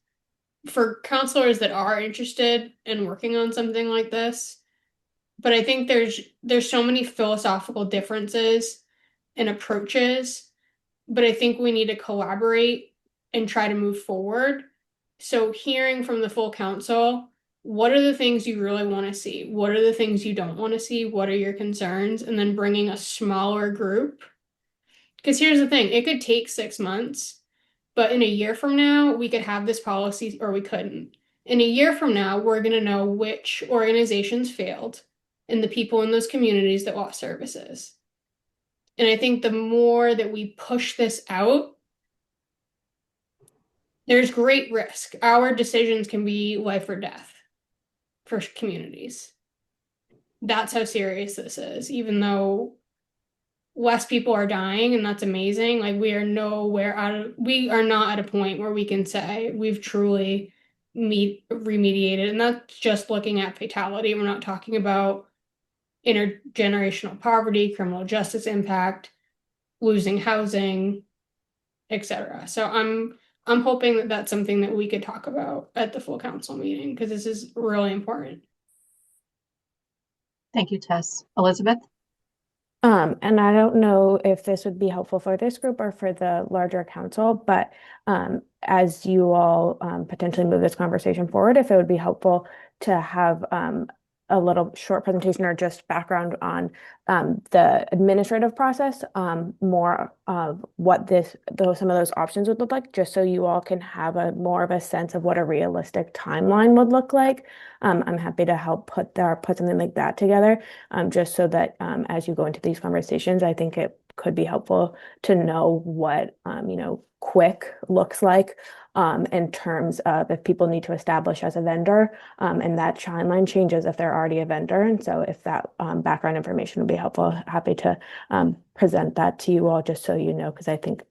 for counselors that are interested in working on something like this. But I think there's so many philosophical differences and approaches, but I think we need to collaborate and try to move forward. So hearing from the full council, what are the things you really want to see? What are the things you don't want to see? What are your concerns? And then bringing a smaller group. Because here's the thing, it could take 6 months, but in a year from now, we could have this policy or we couldn't. In a year from now, we're going to know which organizations failed and the people in those communities that lost services. And I think the more that we push this out, there's great risk. Our decisions can be life or death for communities. That's how serious this is, even though less people are dying, and that's amazing. Like we are not at a point where we can say we've truly remediated, and that's just looking at fatality. We're not talking about intergenerational poverty, criminal justice impact, losing housing, etc. So I'm hoping that that's something that we could talk about at the full council meeting because this is really important. Thank you, Tess. Elizabeth? And I don't know if this would be helpful for this group or for the larger council, but as you all potentially move this conversation forward, if it would be helpful to have a little short presentation or just background on the administrative process, more of what some of those options would look like, just so you all can have more of a sense of what a realistic timeline would look like. I'm happy to help put something like that together, just so that as you go into these conversations, I think it could be helpful to know what quick looks like in terms of if people need to establish as a vendor, and that timeline changes if they're already a vendor. And so if that background information would be helpful, happy to present that to you all just so you know, because I think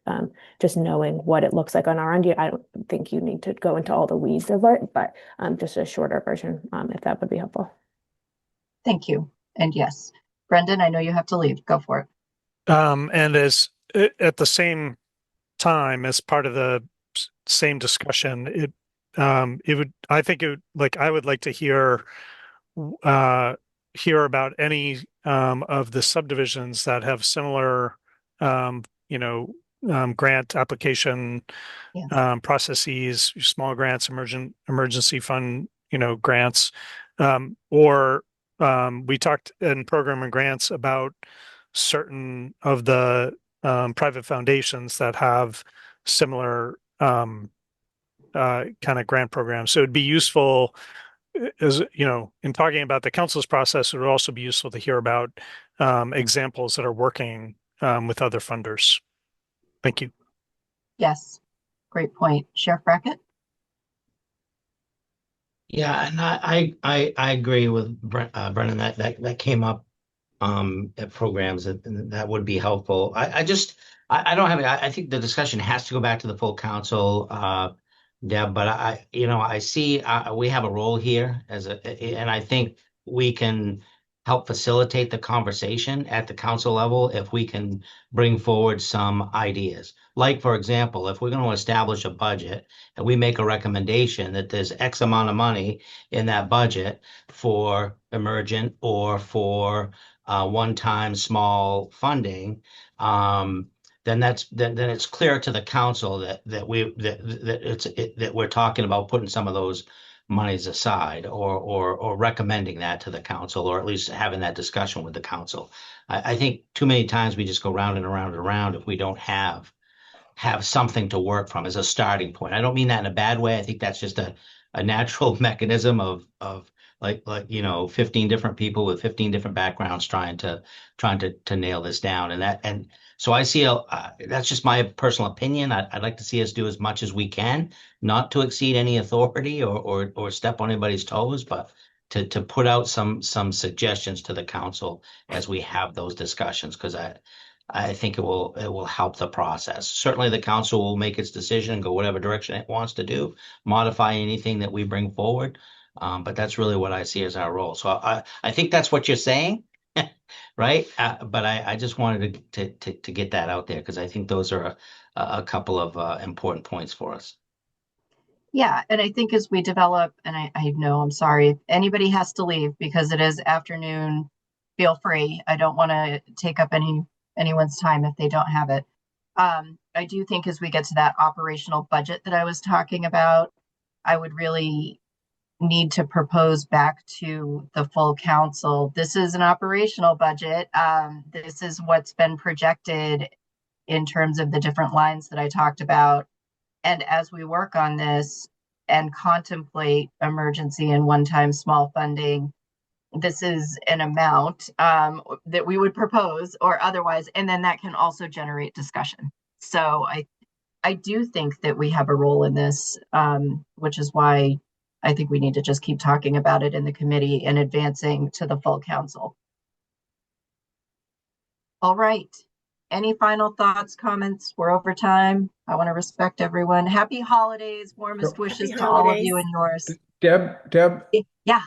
just knowing what it looks like on our end, I don't think you need to go into all the weeds of it, but just a shorter version, if that would be helpful. Thank you. And yes, Brendan, I know you have to leave. Go for it. And at the same time, as part of the same discussion, I would like to hear about any of the subdivisions that have similar grant application processes, small grants, emergency fund grants, or we talked in program and grants about certain of the private foundations that have similar kind of grant programs. So it'd be useful, as you know, in talking about the council's process, it would also be useful to hear about examples that are working with other funders. Thank you. Yes, great point. Sheriff Brackett? Yeah, and I agree with Brennan that came up at programs that would be helpful. I don't have it. I think the discussion has to go back to the full council, Deb. But I see we have a role here and I think we can help facilitate the conversation at the council level if we can bring forward some ideas. Like, for example, if we're going to establish a budget and we make a recommendation that there's X amount of money in that budget for emergent or for one-time small funding, then it's clear to the council that we're talking about putting some of those monies aside or recommending that to the council, or at least having that discussion with the council. I think too many times we just go round and around and around if we don't have something to work from as a starting point. I don't mean that in a bad way. I think that's just a natural mechanism of like 15 different people with 15 different backgrounds trying to nail this down. And so I see that's just my personal opinion. I'd like to see us do as much as we can, not to exceed any authority or step on anybody's toes, but to put out some suggestions to the council as we have those discussions, because I think it will help the process. Certainly, the council will make its decision and go whatever direction it wants to do, modify anything that we bring forward. But that's really what I see as our role. So I think that's what you're saying, right? But I just wanted to get that out there because I think those are a couple of important points for us. Yeah, and I think as we develop, and I know, I'm sorry, if anybody has to leave because it is afternoon, feel free. I don't want to take up anyone's time if they don't have it. I do think as we get to that operational budget that I was talking about, I would really need to propose back to the full council. This is an operational budget. This is what's been projected in terms of the different lines that I talked about. And as we work on this and contemplate emergency and one-time small funding, this is an amount that we would propose or otherwise, and then that can also generate discussion. So I do think that we have a role in this, which is why I think we need to just keep talking about it in the committee and advancing to the full council. All right. Any final thoughts, comments? We're over time. I want to respect everyone. Happy holidays. Warmest wishes to all of you and yours. Deb, Yeah.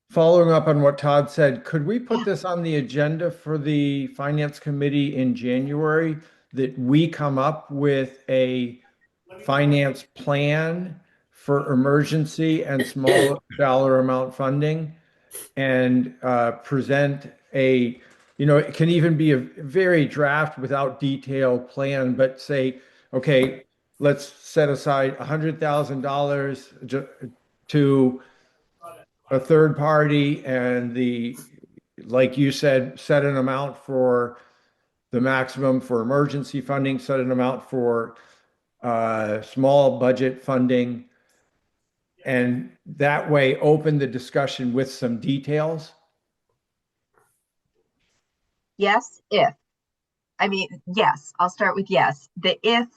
Following up on what Todd said, could we put this on the agenda for the Finance Committee in January, that we come up with a finance plan for emergency and small dollar amount funding and present it can even be a very draft without detailed plan, but say, okay, let's set aside $100,000 to a third party and like you said, set an amount for the maximum for emergency funding, set an amount for small budget funding, and that way open the discussion with some details. Yes, if. Yes, I'll start with yes. The if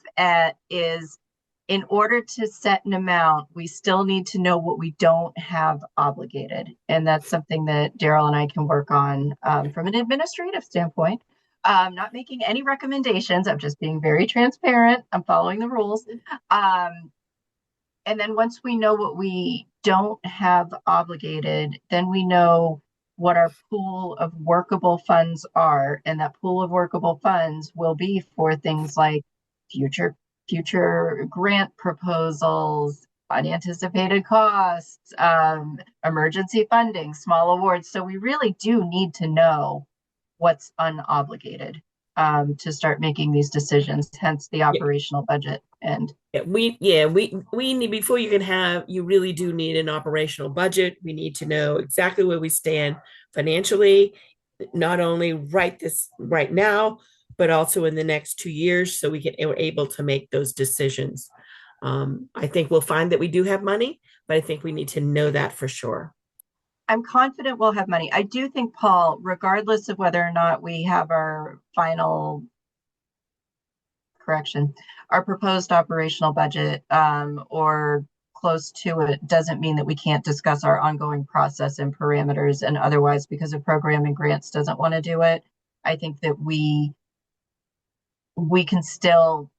is in order to set an amount, we still need to know what we don't have obligated. And that's something that Daryl and I can work on from an administrative standpoint. I'm not making any recommendations. I'm just being very transparent. I'm following the rules. And then once we know what we don't have obligated, then we know what our pool of workable funds are. And that pool of workable funds will be for things like future grant proposals, unanticipated costs, emergency funding, small awards. So we really do need to know what's unobligated. to start making these decisions, hence the operational budget. And we need, before you really do need an operational budget. We need to know exactly where we stand financially, not only right now, but also in the next 2 years, so we're able to make those decisions. I think we'll find that we do have money, but I think we need to know that for sure. I'm confident we'll have money. I do think, Paul, regardless of whether or not we have our final our proposed operational budget or close to it, doesn't mean that we can't discuss our ongoing process and parameters and otherwise, because of program and grants doesn't want to do it. I think that we can still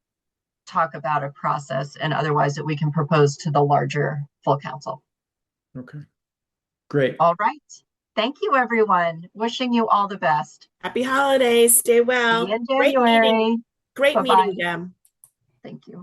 talk about a process and otherwise that we can propose to the larger full council. Okay. Great. All right. Thank you, everyone. Wishing you all the best. Happy holidays. Stay well. See you in Great meeting. January. Great Bye-bye. meeting, Dem. Thank you.